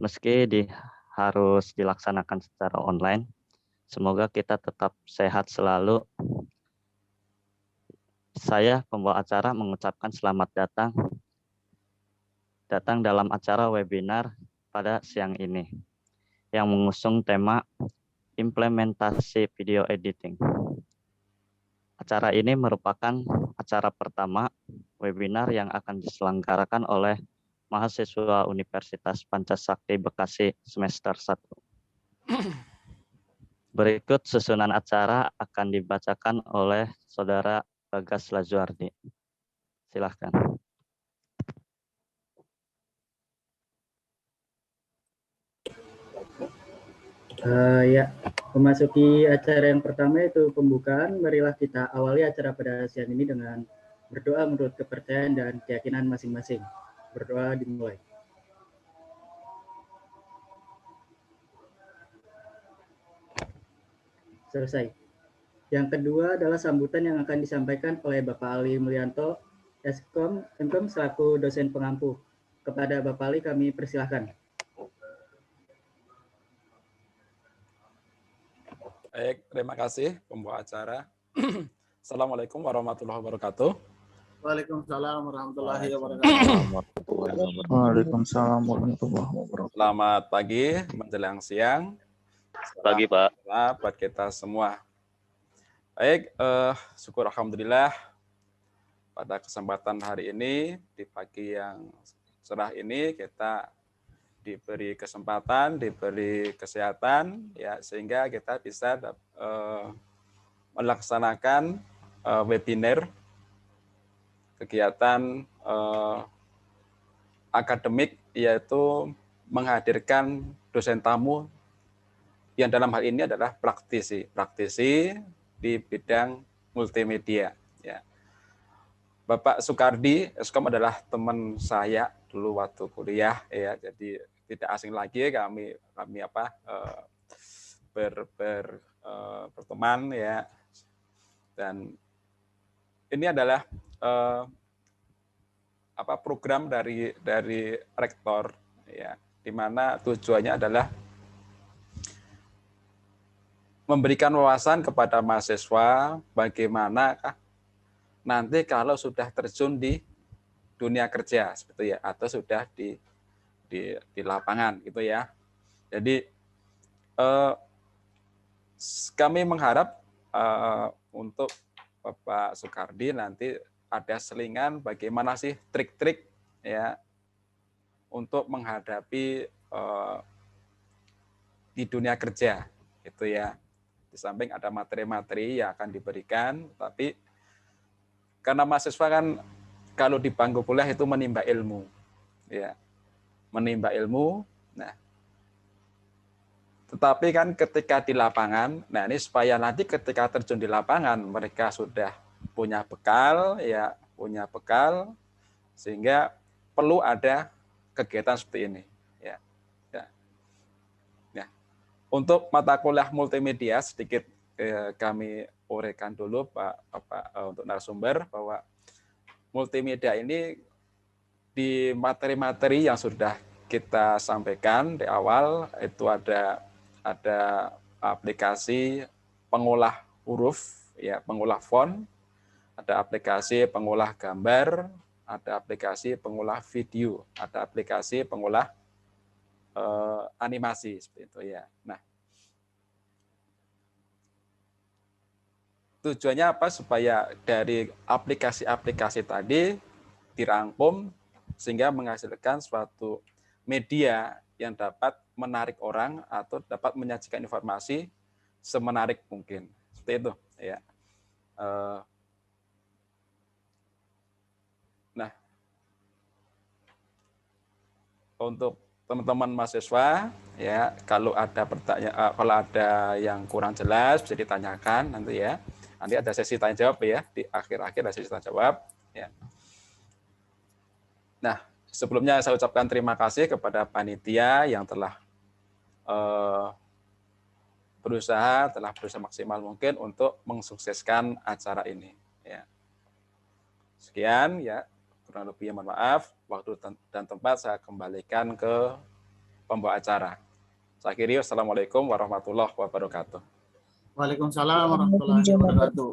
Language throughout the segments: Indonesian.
meski harus dilaksanakan secara online. Semoga kita tetap sehat selalu. Saya, pembawa acara, mengucapkan selamat datang dalam acara webinar pada siang ini yang mengusung tema implementasi video editing. Acara ini merupakan acara pertama webinar yang akan diselenggarakan oleh mahasiswa Universitas Pancasakti Bekasi semester 1. Berikut susunan acara akan dibacakan oleh Saudara Bagas Lazuardi. Silahkan. Ya, memasuki acara yang pertama yaitu pembukaan. Marilah kita awali acara pada siang ini dengan berdoa menurut kepercayaan dan keyakinan masing-masing. Berdoa dimulai. Selesai. Yang kedua adalah sambutan yang akan disampaikan oleh Bapak Ali Mulyanto, MKOM selaku dosen pengampu. Kepada Bapak Ali kami persilahkan. Baik, terima kasih pembawa acara. Assalamualaikum warahmatullahi wabarakatuh. Waalaikumsalam warahmatullahi wabarakatuh. Waalaikumsalam warahmatullahi wabarakatuh. Selamat pagi menjelang siang. Pagi, Pak. Buat kita semua. Baik, syukur alhamdulillah pada kesempatan hari ini di pagi yang cerah ini kita diberi kesempatan, diberi kesehatan, ya sehingga kita bisa melaksanakan webinar kegiatan akademik, yaitu menghadirkan dosen tamu yang dalam hal ini adalah praktisi di bidang multimedia. Ya. Bapak Sukardi, Eskom adalah teman saya dulu waktu kuliah, ya, jadi tidak asing lagi kami berteman, ya. Dan ini adalah program dari rektor, ya, di mana tujuannya adalah memberikan wawasan kepada mahasiswa bagaimana nanti kalau sudah terjun di dunia kerja seperti ya, atau sudah di lapangan gitu ya. Jadi kami mengharap untuk Bapak Sukardi nanti ada selingan bagaimana sih trik-trik ya untuk menghadapi di dunia kerja gitu ya. Di samping ada materi-materi yang akan diberikan, tapi karena mahasiswa kan kalau di bangku kuliah itu menimba ilmu, ya, menimba ilmu. Nah, tetapi kan ketika di lapangan, nah ini supaya nanti ketika terjun di lapangan mereka sudah punya bekal, ya, punya bekal, sehingga perlu ada kegiatan seperti ini, ya. Untuk mata kuliah multimedia sedikit kami uraikan dulu untuk narasumber bahwa multimedia ini di materi-materi yang sudah kita sampaikan di awal itu ada aplikasi pengolah huruf, ya, pengolah font, ada aplikasi pengolah gambar, ada aplikasi pengolah video, ada aplikasi pengolah animasi seperti itu ya. Nah, tujuannya apa? Supaya dari aplikasi-aplikasi tadi dirangkum sehingga menghasilkan suatu media yang dapat menarik orang atau dapat menyajikan informasi semenarik mungkin. Seperti itu ya. Nah, untuk teman-teman mahasiswa, ya, kalau ada pertanyaan, kalau ada yang kurang jelas bisa ditanyakan nanti ya. Nanti ada sesi tanya jawab ya, di akhir-akhir ada sesi tanya jawab. Ya. Nah, sebelumnya saya ucapkan terima kasih kepada panitia yang telah berusaha maksimal mungkin untuk mensukseskan acara ini. Ya. Sekian ya. Kurang lebih mohon maaf, waktu dan tempat saya kembalikan ke pembawa acara. Saya akhiri, wassalamualaikum warahmatullahi wabarakatuh. Waalaikumsalam warahmatullahi wabarakatuh.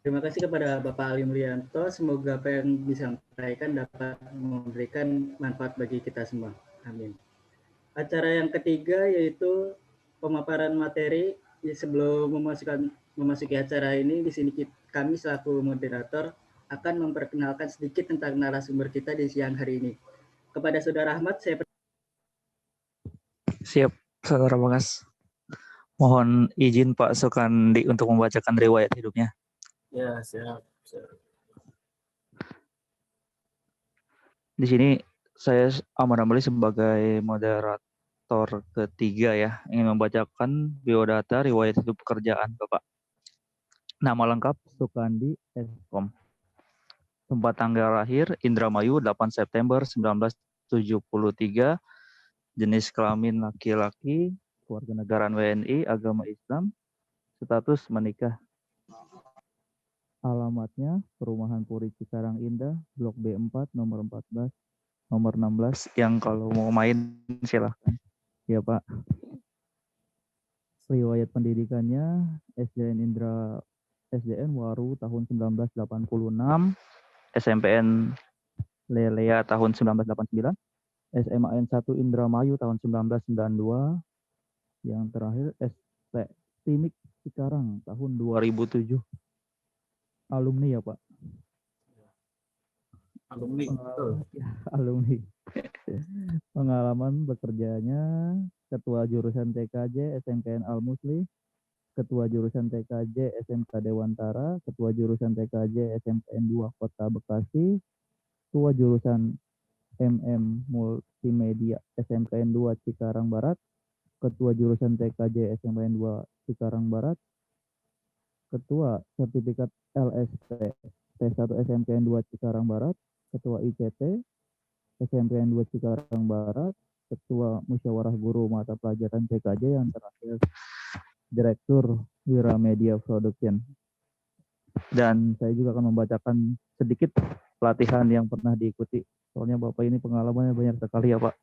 Terima kasih kepada Bapak Ali Mulyanto. Semoga apa yang disampaikan dapat memberikan manfaat bagi kita semua. Amin. Acara yang ketiga yaitu pemaparan materi. Sebelum memasuki acara ini, di sini kami selaku moderator akan memperkenalkan sedikit tentang narasumber kita di siang hari ini. Kepada Saudara Ahmad, saya Siap, Saudara Bagas. Mohon izin Pak Sukandi untuk membacakan riwayat hidupnya. Ya, siap. Di sini saya Ahmad Ambali sebagai moderator ketiga ya, ingin membacakan biodata riwayat hidup pekerjaan Bapak. Nama lengkap Sukandi Eskom. Tempat tanggal lahir Indramayu 8 September 1973. Jenis kelamin laki-laki, kewarganegaraan WNI, agama Islam, status menikah. Alamatnya Perumahan Puri Cikarang Indah, Blok B4, nomor 14, nomor 16. Yang kalau mau main silahkan. Ya Pak. Riwayat pendidikannya SDN Waru tahun 1986, SMPN Lelea tahun 1989, SMAN 1 Indramayu tahun 1992, yang terakhir ST Timik Cikarang tahun 2007. Alumni ya Pak? Alumni. Alumni. Pengalaman bekerjanya Ketua Jurusan TKJ SMKN Al-Musli, Ketua Jurusan TKJ SMK Dewantara, Ketua Jurusan TKJ SMKN 2 Kota Bekasi, Ketua Jurusan MM Multimedia SMKN 2 Cikarang Barat, Ketua Jurusan TKJ SMKN 2 Cikarang Barat, Ketua Sertifikat LSP T1 SMKN 2 Cikarang Barat, Ketua ICT SMKN 2 Cikarang Barat, Ketua Musyawarah Guru Mata Pelajaran TKJ, yang terakhir Direktur Wiramedia Production. Dan saya juga akan membacakan sedikit pelatihan yang pernah diikuti. Soalnya Bapak ini pengalamannya banyak sekali ya Pak.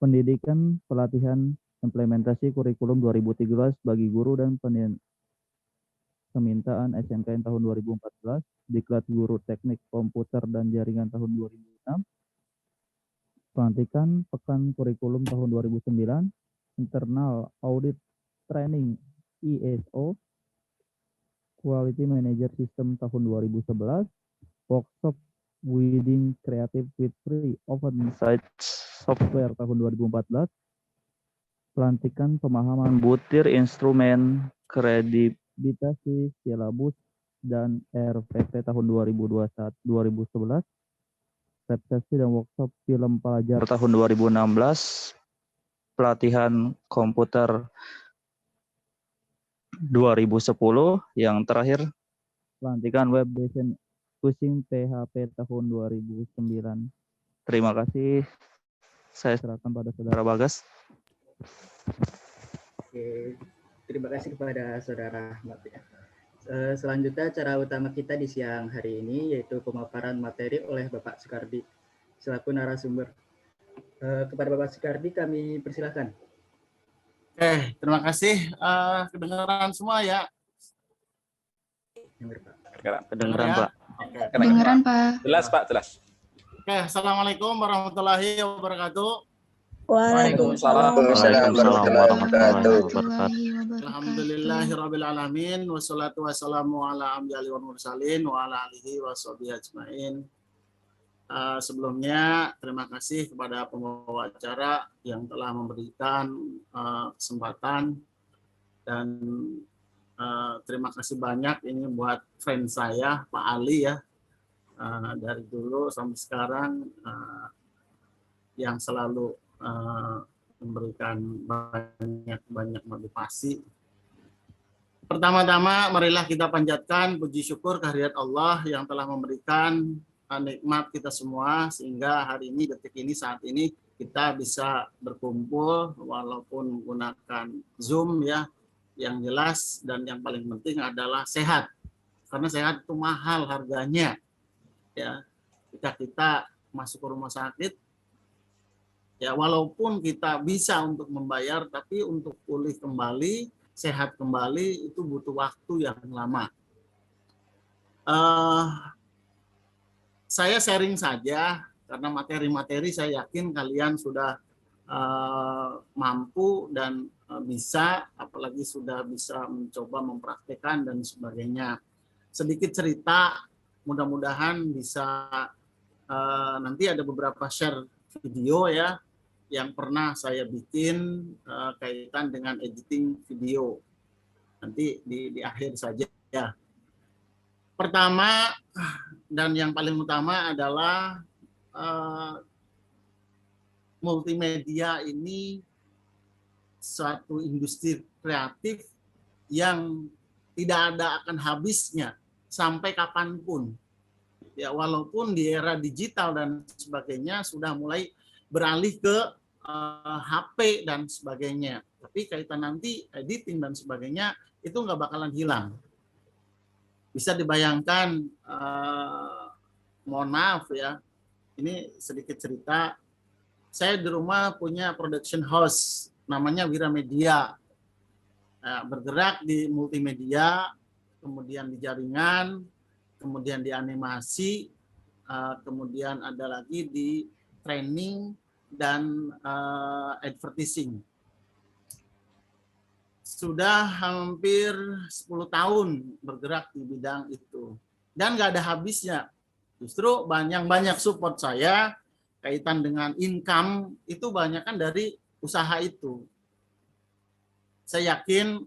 Pendidikan pelatihan implementasi kurikulum 2013 bagi guru dan pemintaan SMKN tahun 2014, Diklat Guru Teknik Komputer dan Jaringan tahun 2006, pelantikan Pekan Kurikulum tahun 2009, Internal Audit Training ISO, Quality Manager System tahun 2011, Workshop Weeding Creative with Free Open Site Software tahun 2014, pelantikan pemahaman butir instrumen kreditasi silabus dan RPP tahun 2011, resepsi dan workshop film pelajar tahun 2016, pelatihan komputer 2010, yang terakhir pelantikan web design using PHP tahun 2009. Terima kasih. Saya serahkan pada Saudara Bagas. Oke, terima kasih kepada Saudara Ahmad ya. Selanjutnya acara utama kita di siang hari ini yaitu pemaparan materi oleh Bapak Sukardi selaku narasumber. Kepada Bapak Sukardi kami persilakan. Oke, terima kasih. Kedengaran semua ya? Kedengeran ya? Pak. Oke. Kedengeran Pak. Jelas Pak, jelas. Oke, Assalamualaikum warahmatullahi wabarakatuh. Waalaikumsalam. Waalaikumsalam warahmatullahi wabarakatuh. Alhamdulillahirabbil alamin wassalatu wassalamu ala anbiya'i wal mursalin wa ala alihi washabihi ajmain. Sebelumnya terima kasih kepada pembawa acara yang telah memberikan kesempatan, dan terima kasih banyak ini buat friend saya Pak Ali ya, dari dulu sampai sekarang yang selalu memberikan banyak motivasi. Pertama-tama marilah kita panjatkan puji syukur kehadirat Allah yang telah memberikan nikmat kita semua sehingga hari ini, detik ini, saat ini kita bisa berkumpul walaupun menggunakan Zoom ya. Yang jelas dan yang paling penting adalah sehat, karena sehat itu mahal harganya ya. Jika kita masuk ke rumah sakit, ya walaupun kita bisa untuk membayar, tapi untuk pulih kembali, sehat kembali itu butuh waktu yang lama. Saya sharing saja karena materi-materi saya yakin kalian sudah mampu dan bisa, apalagi sudah bisa mencoba mempraktekkan dan sebagainya. Sedikit cerita, mudah-mudahan bisa nanti ada beberapa share video ya yang pernah saya bikin kaitan dengan editing video. Nanti di akhir saja ya. Pertama dan yang paling utama adalah multimedia ini suatu industri kreatif yang tidak ada akan habisnya sampai kapanpun. Ya, walaupun di era digital dan sebagainya sudah mulai beralih ke HP dan sebagainya, tapi kaitan nanti editing dan sebagainya itu nggak bakalan hilang. Bisa dibayangkan, mohon maaf ya, ini sedikit cerita. Saya di rumah punya production house, namanya Wiramedia. Bergerak di multimedia, kemudian di jaringan, kemudian di animasi, kemudian ada lagi di training dan advertising. Sudah hampir 10 tahun bergerak di bidang itu. Dan nggak ada habisnya. Justru banyak support saya kaitan dengan income itu banyak kan dari usaha itu. Saya yakin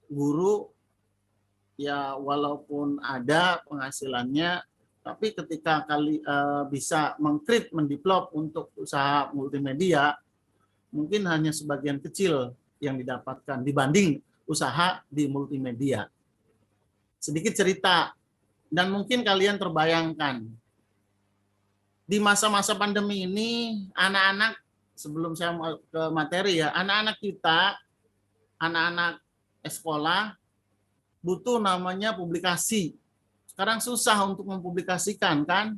guru ya walaupun ada penghasilannya, tapi ketika bisa meng-create, mendevelop untuk usaha multimedia, mungkin hanya sebagian kecil yang didapatkan dibanding usaha di multimedia. Sedikit cerita, dan mungkin kalian terbayangkan, di masa-masa pandemi ini, anak-anak, sebelum saya ke materi ya, anak-anak kita, anak-anak sekolah, butuh namanya publikasi. Sekarang susah untuk mempublikasikan, kan?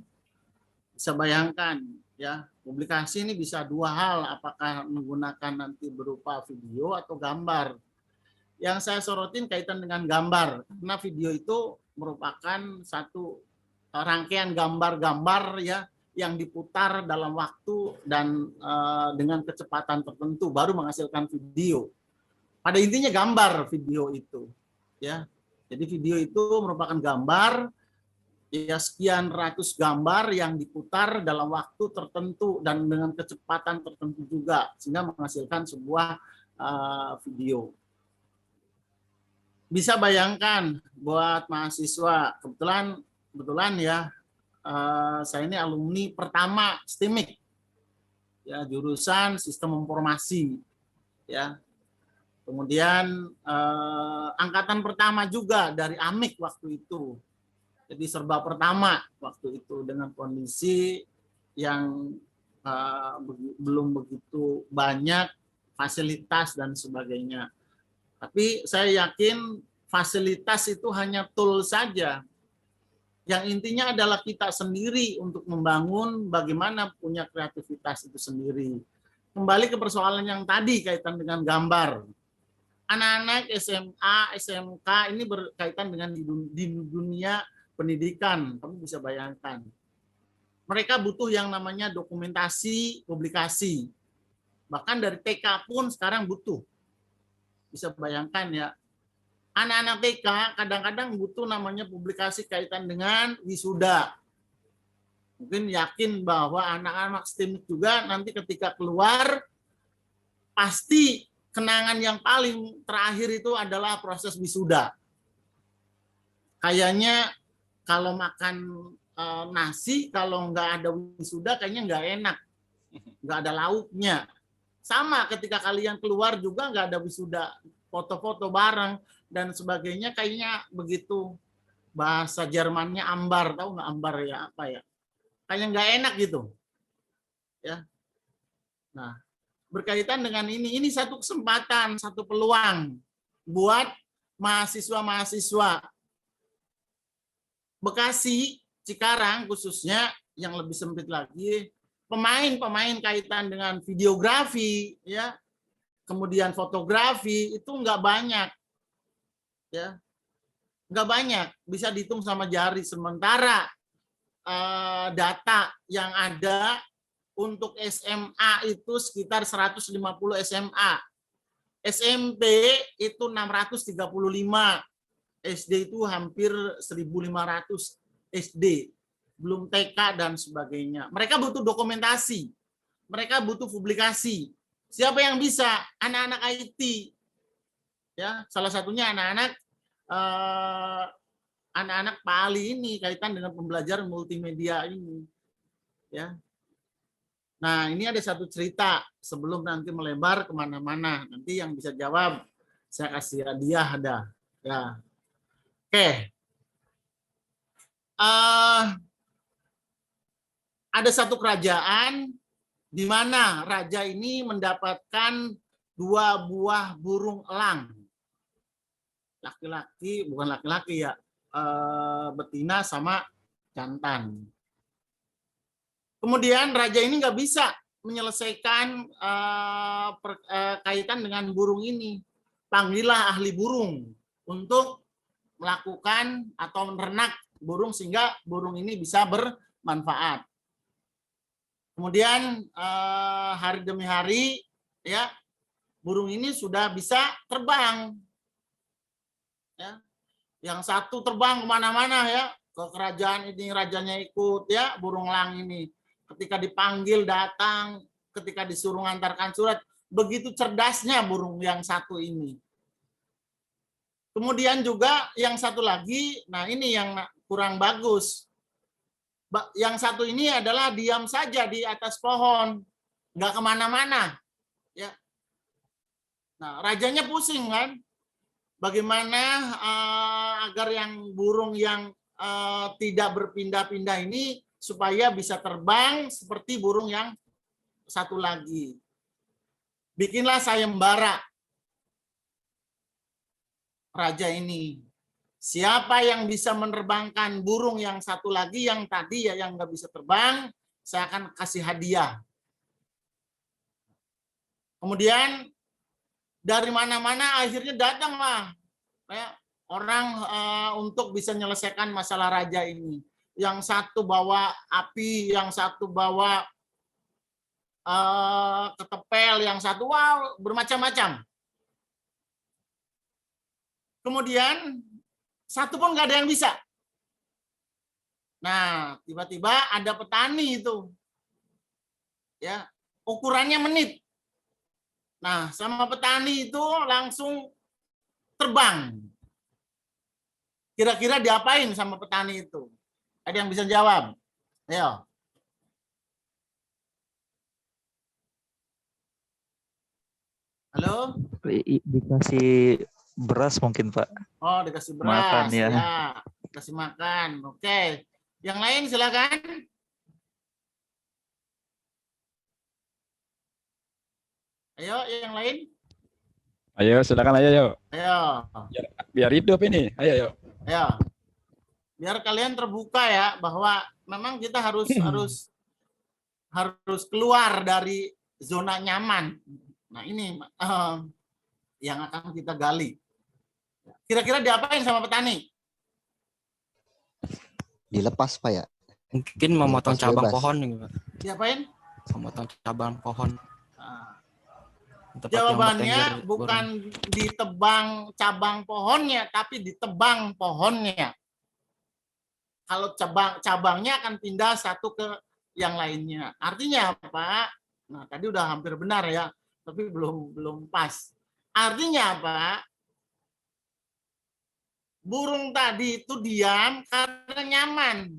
Bisa bayangkan, ya, publikasi ini bisa dua hal, apakah menggunakan nanti berupa video atau gambar. Yang saya sorotin kaitan dengan gambar, karena video itu merupakan satu rangkaian gambar-gambar ya yang diputar dalam waktu dan dengan kecepatan tertentu baru menghasilkan video. Pada intinya gambar video itu, ya. Jadi video itu merupakan gambar, ya sekian ratus gambar yang diputar dalam waktu tertentu dan dengan kecepatan tertentu juga sehingga menghasilkan sebuah video. Bisa bayangkan buat mahasiswa, kebetulan ya saya ini alumni pertama STIMIK, ya jurusan Sistem Informasi, ya. Kemudian angkatan pertama juga dari AMIK waktu itu. Jadi serba pertama waktu itu dengan kondisi yang belum begitu banyak fasilitas dan sebagainya. Tapi saya yakin fasilitas itu hanya tool saja. Yang intinya adalah kita sendiri untuk membangun bagaimana punya kreativitas itu sendiri. Kembali ke persoalan yang tadi kaitan dengan gambar. Anak-anak SMA, SMK ini berkaitan dengan di dunia pendidikan. Kamu bisa bayangkan. Mereka butuh yang namanya dokumentasi, publikasi. Bahkan dari TK pun sekarang butuh. Bisa bayangkan ya, anak-anak TK kadang-kadang butuh namanya publikasi kaitan dengan wisuda. Mungkin yakin bahwa anak-anak STIM juga nanti ketika keluar, pasti kenangan yang paling terakhir itu adalah proses wisuda. Kayaknya kalau makan nasi, kalau nggak ada wisuda kayaknya nggak enak. Nggak ada lauknya. Sama ketika kalian keluar juga nggak ada wisuda, foto-foto bareng dan sebagainya, kayaknya begitu. Bahasa Jermannya ambar, tahu nggak ambar ya apa ya? Kayaknya nggak enak gitu, ya. Nah, berkaitan dengan ini satu kesempatan, satu peluang buat mahasiswa-mahasiswa Bekasi, Cikarang khususnya yang lebih sempit lagi, pemain kaitan dengan videografi, ya, kemudian fotografi itu nggak banyak, ya, nggak banyak, bisa dihitung sama jari. Sementara data yang ada untuk SMA itu sekitar 150 SMA, SMP itu 635, SD itu hampir 1.500 SD, belum TK dan sebagainya. Mereka butuh dokumentasi, mereka butuh publikasi. Siapa yang bisa? Anak-anak IT, ya, salah satunya anak-anak Pak Ali ini kaitan dengan pembelajaran multimedia ini, ya. Nah, ini ada satu cerita sebelum nanti melebar kemana-mana. Nanti yang bisa jawab saya kasih hadiah ada. Ya, oke. Ada satu kerajaan di mana raja ini mendapatkan 2 buah burung elang. Laki-laki, bukan laki-laki ya, betina sama jantan. Kemudian raja ini nggak bisa menyelesaikan kaitan dengan burung ini. Panggillah ahli burung untuk melakukan atau menernak burung sehingga burung ini bisa bermanfaat. Kemudian hari demi hari, ya, burung ini sudah bisa terbang. Ya. Yang satu terbang kemana-mana, ya, ke kerajaan ini, rajanya ikut, ya, burung elang ini. Ketika dipanggil datang, ketika disuruh ngantarkan surat, begitu cerdasnya burung yang satu ini. Kemudian juga yang satu lagi, nah ini yang kurang bagus. Yang satu ini adalah diam saja di atas pohon, nggak kemana-mana. Ya. Nah, rajanya pusing kan, bagaimana agar yang burung yang tidak berpindah-pindah ini supaya bisa terbang seperti burung yang satu lagi. Bikinlah sayembara raja ini. Siapa yang bisa menerbangkan burung yang satu lagi yang tadi ya yang nggak bisa terbang, saya akan kasih hadiah. Kemudian dari mana-mana akhirnya datanglah, ya, orang untuk bisa menyelesaikan masalah raja ini. Yang satu bawa api, yang satu bawa ketepel, yang satu wow bermacam-macam. Kemudian satu pun nggak ada yang bisa. Nah, tiba-tiba ada petani itu, ya, ukurannya menit. Nah, sama petani itu langsung terbang. Kira-kira diapain sama petani itu? Ada yang bisa jawab? Ayo. Halo? Dikasih beras mungkin, Pak. Oh, dikasih beras. Makan, ya. Dikasih makan. Oke. Yang lain silakan. Ayo, yang lain. Ayo, silakan ayo, yuk. Ayo. Biar hidup ini. Ayo, yuk. Ayo. Biar kalian terbuka ya bahwa memang kita harus keluar dari zona nyaman. Nah, ini yang akan kita gali. Kira-kira diapain sama petani? Dilepas, Pak, ya? Mungkin memotong Dilepas cabang bebas. pohon nih, Pak. Diapain? Memotong cabang pohon. Nah, Tempat yang jawabannya bertengger bukan ditebang cabang pohonnya, tapi ditebang pohonnya. Kalau cabangnya akan pindah satu ke yang lainnya. Artinya apa? Nah, tadi udah hampir benar ya, tapi belum pas. Artinya apa? Burung tadi itu diam karena nyaman.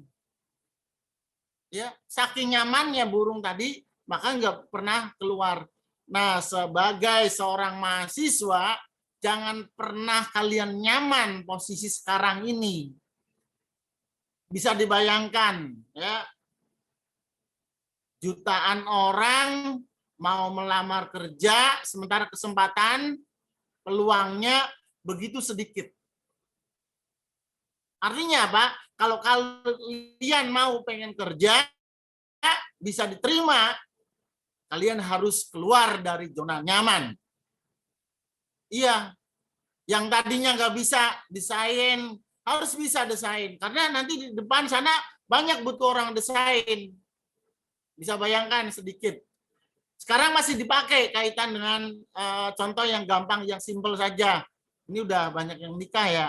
Ya, saking nyamannya burung tadi, maka nggak pernah keluar. Nah, sebagai seorang mahasiswa, jangan pernah kalian nyaman posisi sekarang ini. Bisa dibayangkan, ya, jutaan orang mau melamar kerja, sementara kesempatan peluangnya begitu sedikit. Artinya apa? Kalau kalian mau pengen kerja, bisa diterima, kalian harus keluar dari zona nyaman. Iya, yang tadinya nggak bisa desain, harus bisa desain. Karena nanti di depan sana banyak butuh orang desain. Bisa bayangkan sedikit. Sekarang masih dipakai kaitan dengan contoh yang gampang, yang simpel saja. Ini udah banyak yang nikah ya.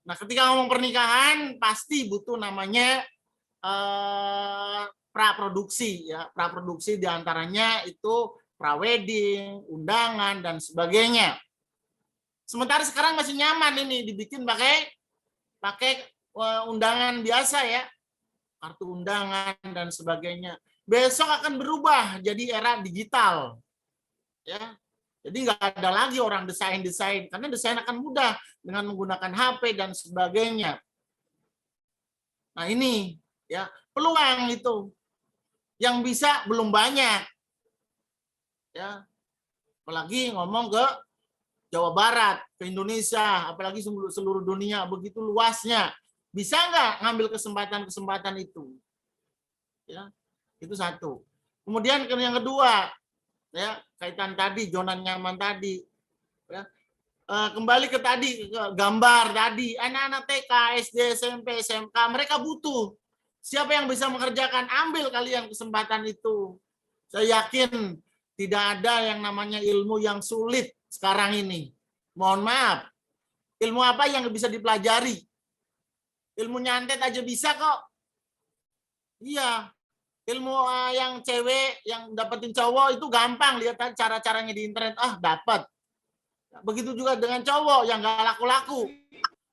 Nah, ketika ngomong pernikahan, pasti butuh namanya praproduksi ya. Praproduksi diantaranya itu prawedding, undangan dan sebagainya. Sementara sekarang masih nyaman ini dibikin pakai undangan biasa ya, kartu undangan dan sebagainya. Besok akan berubah jadi era digital, ya. Jadi nggak ada lagi orang desain karena desain akan mudah dengan menggunakan HP dan sebagainya. Nah ini ya peluang itu yang bisa belum banyak, ya. Apalagi ngomong ke Jawa Barat, ke Indonesia, apalagi seluruh dunia begitu luasnya. Bisa nggak ngambil kesempatan-kesempatan itu? Ya, itu satu. Kemudian yang kedua, ya kaitan tadi zona nyaman tadi. Ya, kembali ke tadi ke gambar tadi, anak-anak TK, SD, SMP, SMK, mereka butuh. Siapa yang bisa mengerjakan? Ambil kalian kesempatan itu. Saya yakin tidak ada yang namanya ilmu yang sulit sekarang ini. Mohon maaf, ilmu apa yang bisa dipelajari? Ilmu nyantet aja bisa kok. Iya, ilmu yang cewek, yang dapetin cowok itu gampang. Lihat cara-caranya di internet, dapat. Begitu juga dengan cowok yang gak laku-laku.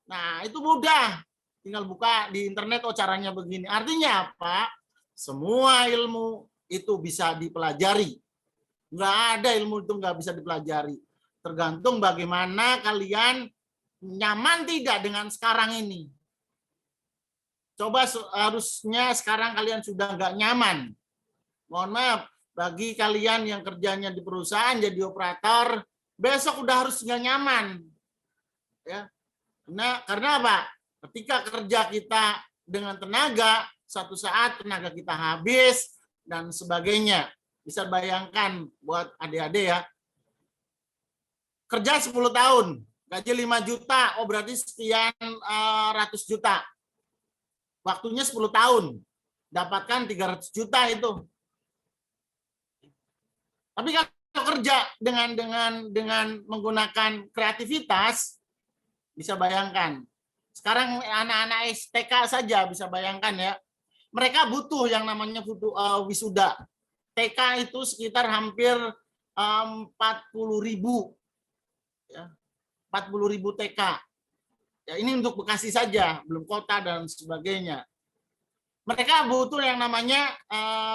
Nah, itu mudah. Tinggal buka di internet, caranya begini. Artinya apa? Semua ilmu itu bisa dipelajari. Nggak ada ilmu itu nggak bisa dipelajari. Tergantung bagaimana kalian nyaman tidak dengan sekarang ini. Coba harusnya sekarang kalian sudah nggak nyaman. Mohon maaf, bagi kalian yang kerjanya di perusahaan jadi operator, besok udah harus nggak nyaman. Ya. Karena apa? Ketika kerja kita dengan tenaga, suatu saat tenaga kita habis dan sebagainya. Bisa bayangkan buat adik-adik ya. Kerja 10 tahun, gaji 5 juta, berarti sekian ratus juta. Waktunya 10 tahun, dapatkan 300 juta itu. Tapi kalau kerja dengan menggunakan kreativitas, bisa bayangkan. Sekarang anak-anak STK saja bisa bayangkan ya. Mereka butuh yang namanya wisuda. TK itu sekitar hampir 40.000. Ya, 40.000 TK. Ya, ini untuk Bekasi saja, belum kota dan sebagainya. Mereka butuh yang namanya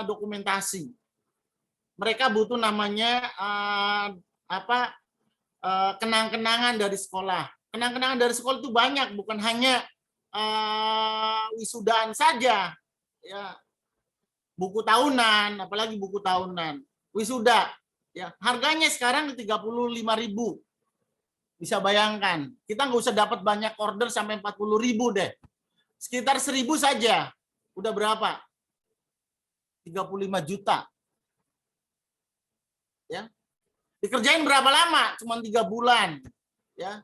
dokumentasi. Mereka butuh namanya kenang-kenangan dari sekolah. Kenang-kenangan dari sekolah itu banyak, bukan hanya wisudaan saja. Ya, buku tahunan, apalagi buku tahunan. Wisuda, ya harganya sekarang 35.000. Bisa bayangkan, kita nggak usah dapat banyak order sampai 40.000 deh. Sekitar 1.000 saja. Udah berapa? 35 juta. Ya. Dikerjain berapa lama? Cuma 3 bulan. Ya.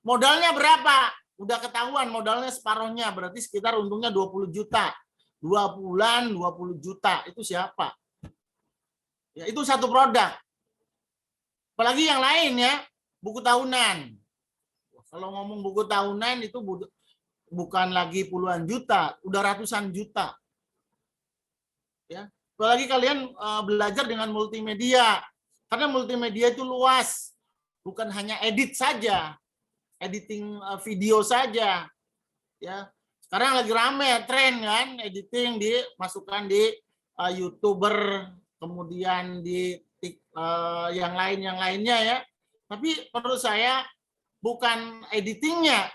Modalnya berapa? Udah ketahuan modalnya separuhnya, berarti sekitar untungnya 20 juta. 2 bulan 20 juta, itu siapa? Ya, itu satu produk. Apalagi yang lain ya, buku tahunan. Kalau ngomong buku tahunan itu bukan lagi puluhan juta, udah ratusan juta. Ya, apalagi kalian belajar dengan multimedia. Karena multimedia itu luas, bukan hanya edit saja, editing video saja. Ya, sekarang lagi rame tren kan, editing dimasukkan di YouTuber, kemudian di yang lainnya ya. Tapi menurut saya bukan editingnya,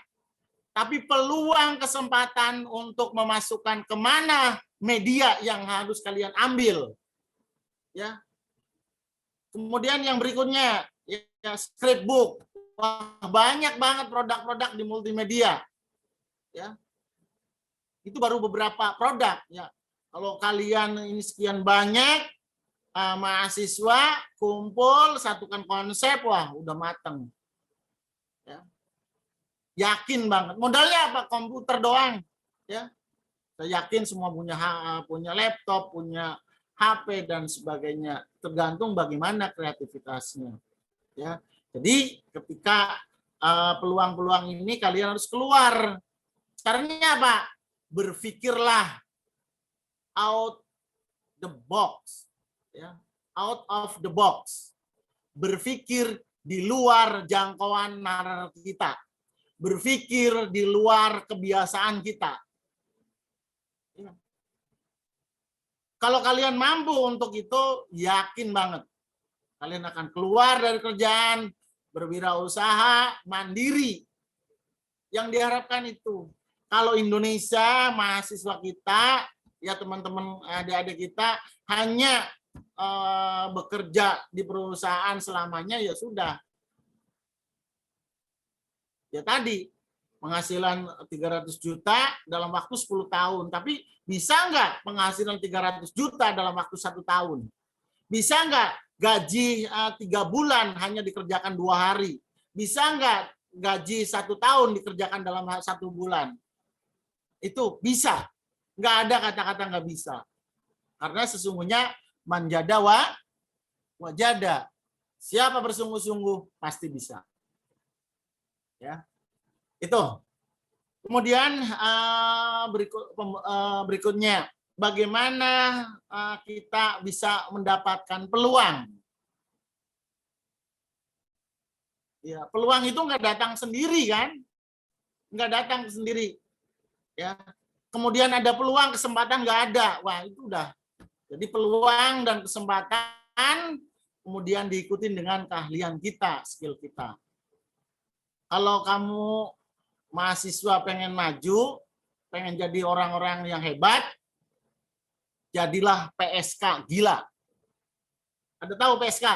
tapi peluang kesempatan untuk memasukkan kemana media yang harus kalian ambil. Ya. Kemudian yang berikutnya ya scriptbook. Wah, banyak banget produk-produk di multimedia. Ya. Itu baru beberapa produk ya. Kalau kalian ini sekian banyak mahasiswa kumpul, satukan konsep, wah udah mateng. Ya. Yakin banget. Modalnya apa? Komputer doang. Ya. Saya yakin semua punya laptop, punya HP dan sebagainya. Tergantung bagaimana kreativitasnya. Ya. Jadi ketika peluang-peluang ini kalian harus keluar. Caranya apa? Berpikirlah out the box. Ya. Out of the box. Berpikir di luar jangkauan nalar kita. Berpikir di luar kebiasaan kita. Ya. Kalau kalian mampu untuk itu, yakin banget. Kalian akan keluar dari kerjaan, berwirausaha, mandiri. Yang diharapkan itu. Kalau Indonesia, mahasiswa kita, ya teman-teman adik-adik kita, hanya bekerja di perusahaan selamanya, ya sudah. Ya tadi, penghasilan 300 juta dalam waktu 10 tahun. Tapi bisa nggak penghasilan 300 juta dalam waktu 1 tahun? Bisa nggak gaji 3 bulan hanya dikerjakan 2 hari? Bisa nggak gaji 1 tahun dikerjakan dalam 1 bulan? Itu bisa. Nggak ada kata-kata nggak bisa. Karena sesungguhnya manjada wajada. Siapa bersungguh-sungguh pasti bisa. Ya, itu. Kemudian berikutnya, bagaimana kita bisa mendapatkan peluang? Ya, peluang itu nggak datang sendiri kan? Nggak datang sendiri. Ya. Kemudian ada peluang, kesempatan nggak ada. Wah, itu udah. Jadi peluang dan kesempatan kemudian diikuti dengan keahlian kita, skill kita. Kalau kamu mahasiswa pengen maju, pengen jadi orang-orang yang hebat, jadilah PSK gila. Ada tahu PSK?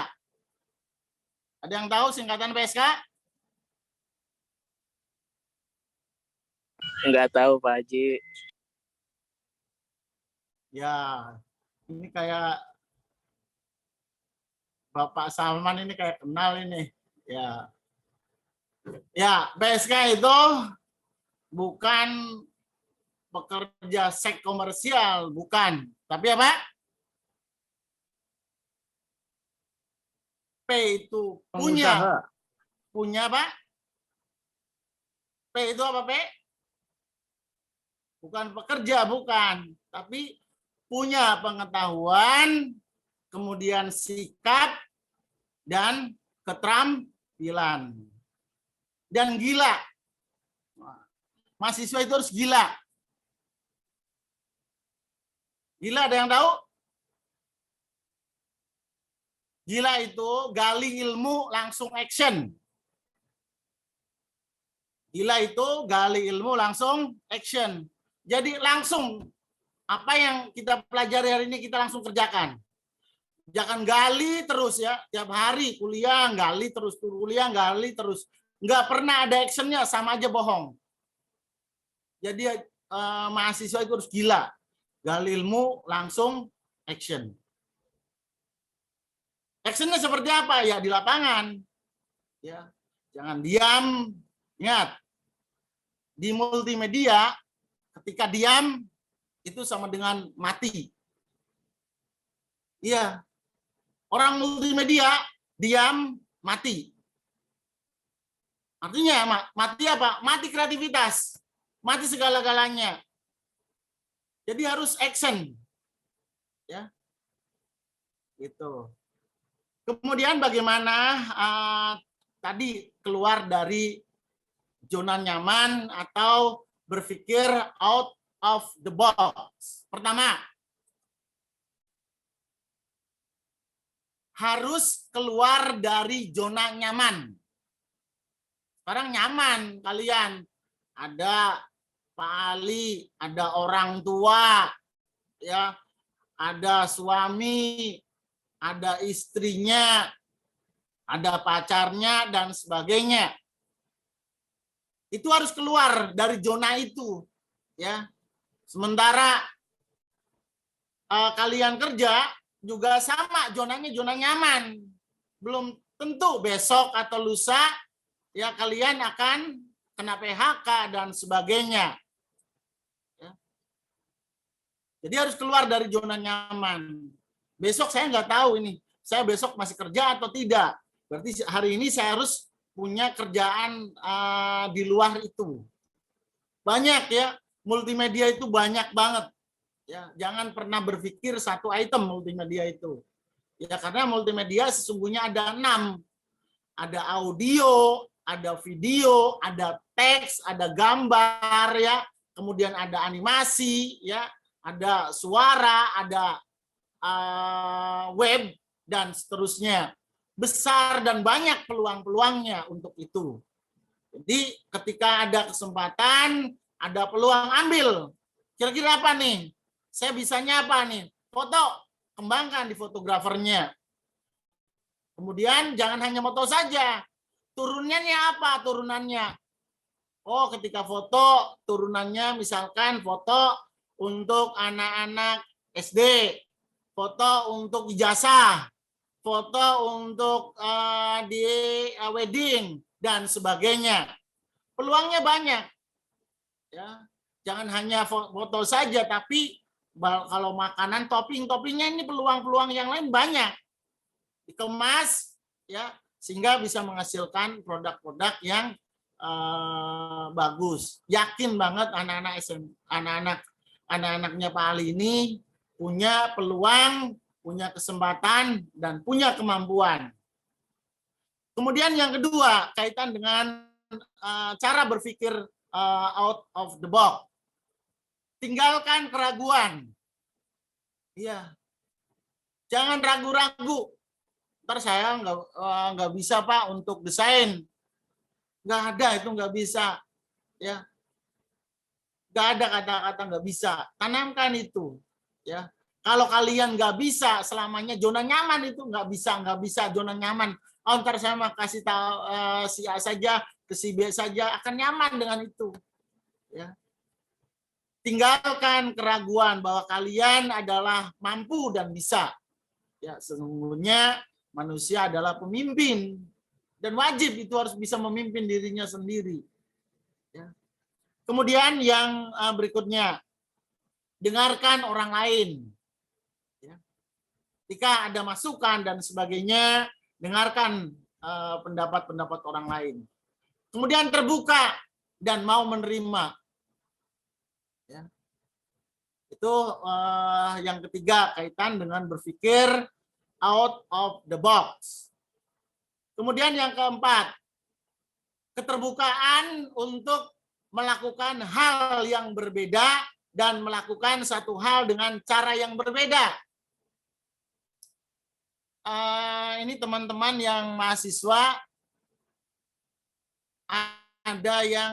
Ada yang tahu singkatan PSK? Enggak tahu Pak Haji. Ya, ini kayak Bapak Salman ini kayak kenal ini. Ya. Ya, PSK itu bukan pekerja seks komersial, bukan. Tapi apa? P itu punya. Pengusaha. Punya apa? P itu apa, P? Bukan pekerja, bukan. Tapi punya pengetahuan, kemudian sikap, dan keterampilan. Dan gila. Mahasiswa itu harus gila. Gila ada yang tahu? Gila itu gali ilmu langsung action. Gila itu gali ilmu langsung action. Jadi langsung apa yang kita pelajari hari ini kita langsung kerjakan. Jangan gali terus ya, tiap hari kuliah gali terus, kuliah gali terus. Nggak pernah ada actionnya, sama aja bohong. Jadi mahasiswa itu harus gila. Gali ilmu langsung action. Actionnya seperti apa? Ya di lapangan. Ya, jangan diam. Ingat, di multimedia ketika diam itu sama dengan mati. Iya. Orang multimedia diam mati. Artinya mati apa? Mati kreativitas. Mati segala-galanya. Jadi harus action. Ya. Gitu. Kemudian bagaimana tadi keluar dari zona nyaman atau berpikir out of the box. Pertama, harus keluar dari zona nyaman. Sekarang nyaman kalian. Ada Pak Ali, ada orang tua, ya, ada suami, ada istrinya, ada pacarnya dan sebagainya. Itu harus keluar dari zona itu, ya. Sementara kalian kerja juga sama, zonanya zona nyaman. Belum tentu besok atau lusa ya kalian akan kena PHK dan sebagainya. Ya. Jadi harus keluar dari zona nyaman. Besok saya nggak tahu ini, saya besok masih kerja atau tidak. Berarti hari ini saya harus punya kerjaan di luar itu. Banyak ya, multimedia itu banyak banget. Ya, jangan pernah berpikir satu item multimedia itu. Ya, karena multimedia sesungguhnya ada 6. Ada audio, ada video, ada teks, ada gambar ya, kemudian ada animasi ya, ada suara, ada web dan seterusnya. Besar dan banyak peluang-peluangnya untuk itu. Jadi ketika ada kesempatan, ada peluang, ambil. Kira-kira apa nih? Saya bisanya apa nih? Foto, kembangkan di fotografernya. Kemudian jangan hanya foto saja. Turunannya apa? Turunannya. Oh, ketika foto, turunannya misalkan foto untuk anak-anak SD, foto untuk ijazah, foto untuk di wedding, dan sebagainya. Peluangnya banyak. Ya, jangan hanya foto saja, tapi kalau makanan topping-toppingnya ini peluang-peluang yang lain banyak. Dikemas ya sehingga bisa menghasilkan produk-produk yang bagus. Yakin banget anak-anaknya Pak Ali ini punya peluang, punya kesempatan dan punya kemampuan. Kemudian yang kedua kaitan dengan cara berpikir out of the box. Tinggalkan keraguan. Iya. Jangan ragu-ragu. Ntar saya nggak bisa Pak untuk desain. Nggak ada, itu nggak bisa. Ya. Nggak ada kata-kata nggak bisa. Tanamkan itu. Ya. Kalau kalian nggak bisa selamanya zona nyaman itu nggak bisa zona nyaman. Oh, ntar saya mau kasih tahu si A saja, ke si B saja akan nyaman dengan itu. Ya. Tinggalkan keraguan bahwa kalian adalah mampu dan bisa. Ya, sesungguhnya manusia adalah pemimpin dan wajib itu harus bisa memimpin dirinya sendiri. Ya. Kemudian yang berikutnya, dengarkan orang lain. Ya. Jika ada masukan dan sebagainya, dengarkan pendapat-pendapat orang lain. Kemudian terbuka dan mau menerima. Ya. Itu yang ketiga kaitan dengan berpikir out of the box. Kemudian yang keempat, keterbukaan untuk melakukan hal yang berbeda dan melakukan satu hal dengan cara yang berbeda. Ini teman-teman yang mahasiswa, ada yang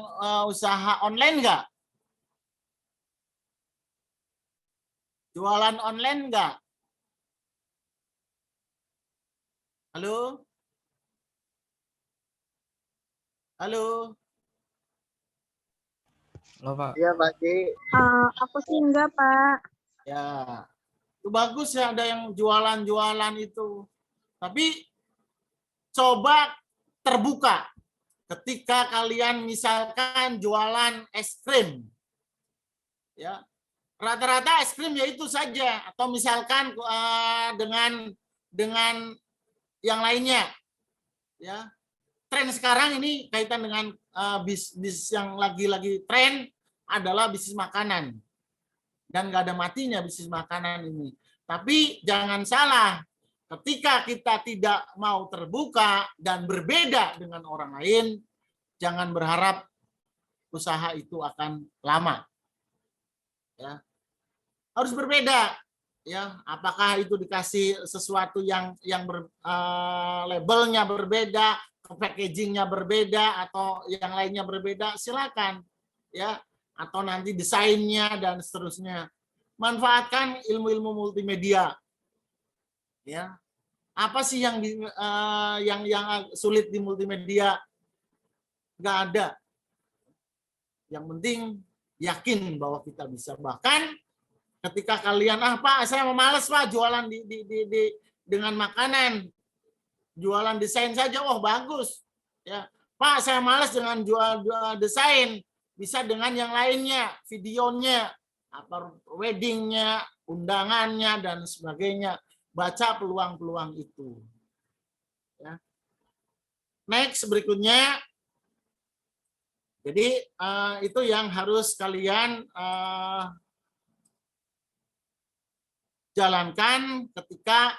usaha online nggak? Jualan online nggak? Halo? Halo? Halo Pak. Iya Pak Ci. Aku sih enggak, Pak. Ya, itu bagus ya ada yang jualan-jualan itu. Tapi coba terbuka ketika kalian misalkan jualan es krim. Ya, rata-rata es krim ya itu saja, atau misalkan dengan yang lainnya. Ya, tren sekarang ini kaitan dengan bisnis yang lagi tren adalah bisnis makanan. Dan nggak ada matinya bisnis makanan ini. Tapi jangan salah, ketika kita tidak mau terbuka dan berbeda dengan orang lain, jangan berharap usaha itu akan lama. Ya. Harus berbeda. Ya, apakah itu dikasih sesuatu yang labelnya berbeda, packagingnya berbeda, atau yang lainnya berbeda, silakan. Ya, atau nanti desainnya dan seterusnya. Manfaatkan ilmu-ilmu multimedia. Ya, apa sih yang sulit di multimedia? Nggak ada. Yang penting yakin bahwa kita bisa. Bahkan Ketika kalian, Pak, saya mau males Pak jualan dengan makanan, jualan desain saja, bagus. Ya, Pak, saya males dengan jual desain, bisa dengan yang lainnya, videonya, apa weddingnya, undangannya dan sebagainya. Baca peluang-peluang itu. Ya. Next berikutnya. Jadi itu yang harus kalian jalankan ketika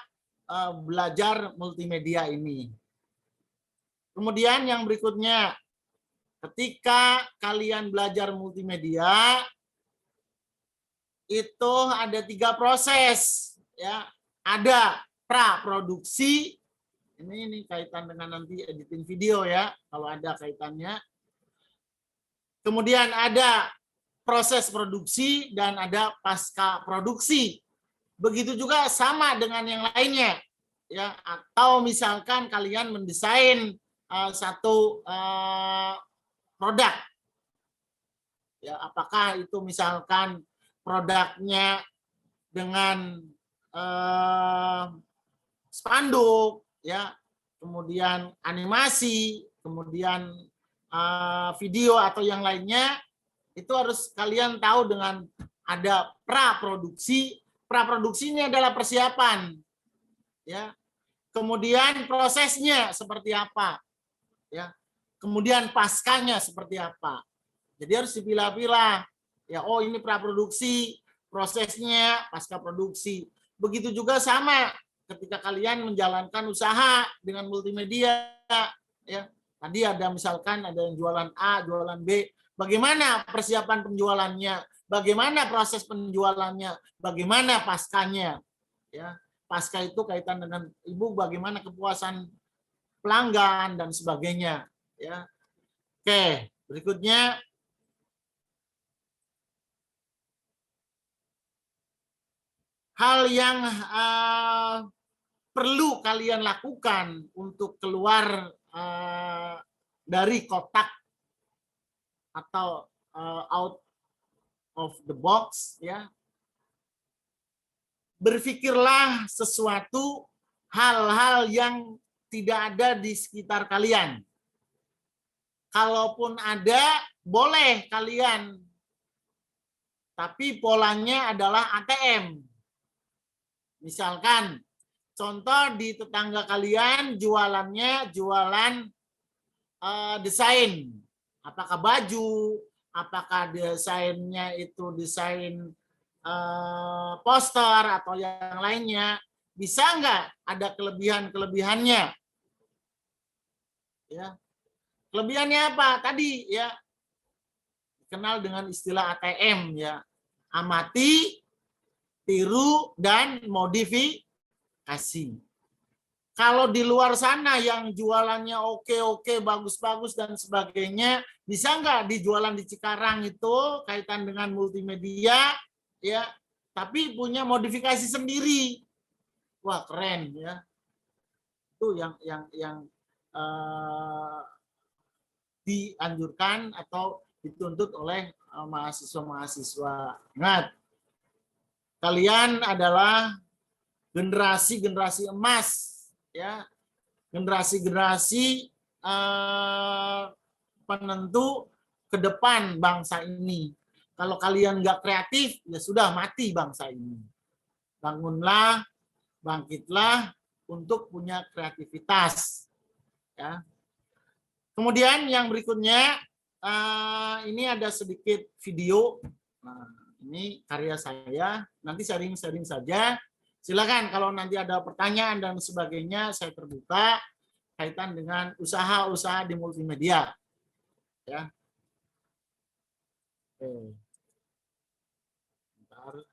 belajar multimedia ini. Kemudian yang berikutnya, ketika kalian belajar multimedia, itu ada 3 proses. Ya. Ada praproduksi, ini kaitan dengan nanti editing video ya, kalau ada kaitannya. Kemudian ada proses produksi dan ada pasca produksi. Begitu juga sama dengan yang lainnya, ya. Atau misalkan kalian mendesain satu produk, ya. Apakah itu misalkan produknya dengan spanduk, ya, kemudian animasi, kemudian video atau yang lainnya, itu harus kalian tahu dengan ada praproduksi. Praproduksi ini adalah persiapan, ya. Kemudian prosesnya seperti apa, ya. Kemudian paskanya seperti apa. Jadi harus dipilah-pilah. Ya, ini praproduksi, prosesnya, pasca produksi. Begitu juga sama ketika kalian menjalankan usaha dengan multimedia, ya. Tadi ada misalkan ada yang jualan A, jualan B. Bagaimana persiapan penjualannya? Bagaimana proses penjualannya? Bagaimana paskanya? Ya, pasca itu kaitan dengan ibu, bagaimana kepuasan pelanggan dan sebagainya. Ya, oke. Berikutnya, hal yang perlu kalian lakukan untuk keluar dari kotak atau out of the box, ya. Berpikirlah sesuatu hal-hal yang tidak ada di sekitar kalian. Kalaupun ada, boleh kalian, tapi polanya adalah ATM. Misalkan, contoh di tetangga kalian jualannya jualan desain. Apakah baju, apakah desainnya itu desain poster atau yang lainnya, bisa nggak ada kelebihannya? Ya, kelebihannya apa? Tadi ya, dikenal dengan istilah ATM, ya, amati, tiru, dan modifikasi. Kalau di luar sana yang jualannya oke, bagus-bagus dan sebagainya, bisa nggak dijualan di Cikarang itu kaitan dengan multimedia, ya, tapi punya modifikasi sendiri. Wah, keren, ya. Itu yang dianjurkan atau dituntut oleh mahasiswa-mahasiswa. Ingat, kalian adalah generasi emas, ya, generasi penentu ke depan bangsa ini. Kalau kalian nggak kreatif, ya sudah mati bangsa ini. Bangunlah, bangkitlah untuk punya kreativitas. Ya. Kemudian yang berikutnya, ini ada sedikit video. Nah, ini karya saya. Nanti sharing-sharing saja. Silakan kalau nanti ada pertanyaan dan sebagainya, saya terbuka kaitan dengan usaha-usaha di multimedia. Ya. Oke. Bentar.